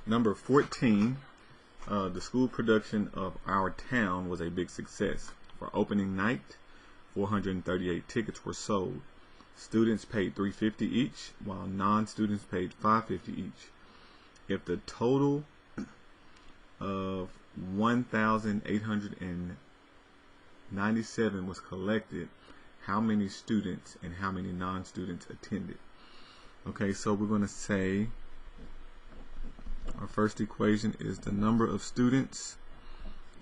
Number 14, the school production of Our Town was a big success. For opening night, 438 tickets were sold. Students paid $3.50 each, while non-students paid $5.50 each. If the total of 1,897 was collected, how many students and how many non-students attended? Okay, so we're going to say our first equation is the number of students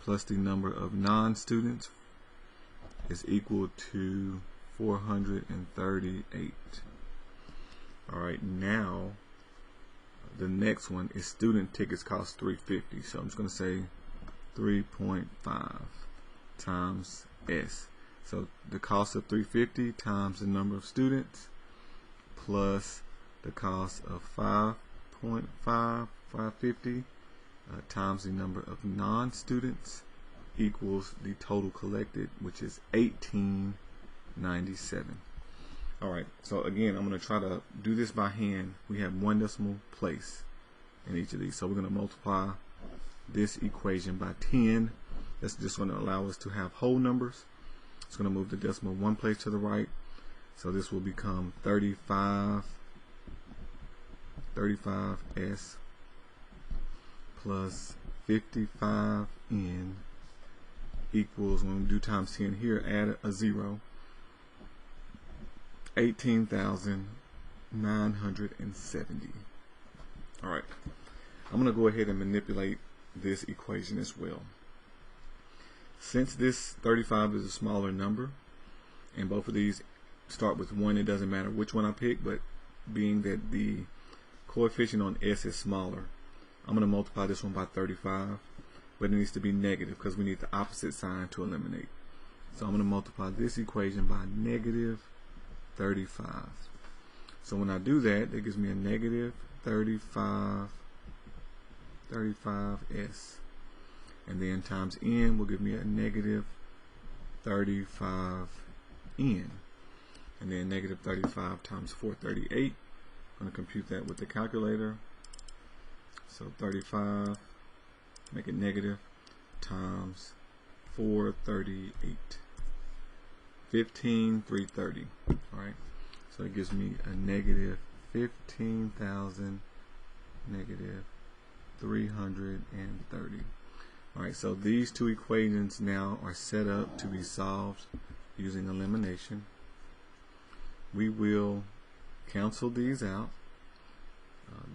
plus the number of non-students is equal to 438. Alright, now the next one is student tickets cost $3.50. So I'm just going to say 3.5 times S. So the cost of $3.50 times the number of students plus the cost of 5.5 times the number of non-students equals the total collected, which is 1897. Alright, so again, I'm going to try to do this by hand. We have one decimal place in each of these. So we're going to multiply this equation by 10. That's just going to allow us to have whole numbers. It's going to move the decimal one place to the right. So this will become 35S plus 55N equals, when we do times 10 here, add a 0, 18,970. Alright, I'm going to go ahead and manipulate this equation as well. Since this 35 is a smaller number, and both of these start with 1, it doesn't matter which one I pick, but being that the coefficient on S is smaller, I'm going to multiply this one by 35, but it needs to be negative because we need the opposite sign to eliminate. So I'm going to multiply this equation by negative 35. So when I do that, that gives me a negative 35S. And then times N will give me a negative 35N. And then negative 35 times 438. I'm going to compute that with the calculator. So 35, make it negative, times 438. 15,330. Alright, so it gives me a negative 15,000 negative 330. Alright, so these two equations now are set up to be solved using elimination. We will cancel these out.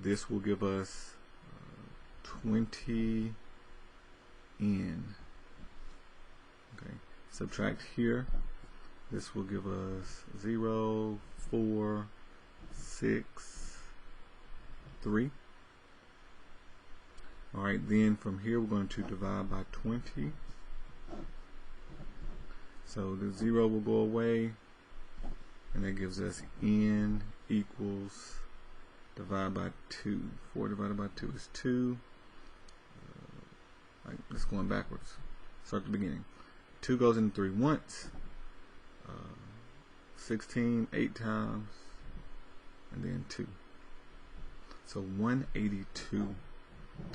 This will give us 20N. Okay, subtract here. This will give us 0, 4, 6, 3. Alright, then from here we're going to divide by 20. So the 0 will go away, and that gives us N equals, divide by 2. 4 divided by 2 is 2. It's going backwards. Start at the beginning. 2 goes into 3 once. 16, 8 times, and then 2. So 182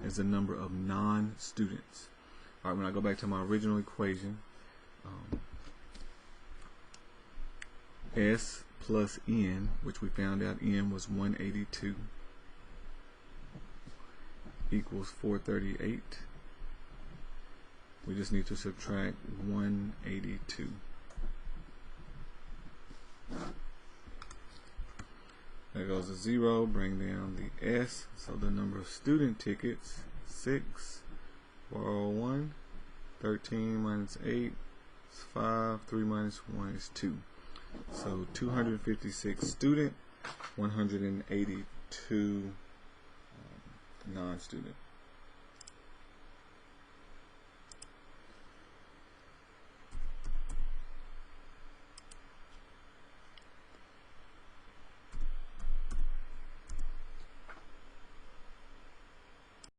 is the number of non-students. Alright, when I go back to my original equation, S plus N, which we found out N was 182, equals 438. We just need to subtract 182. There goes a 0, bring down the S, so the number of student tickets, 6, 401, 13 minus 8 is 5, 3 minus 1 is 2. So 256 student, 182 non-student.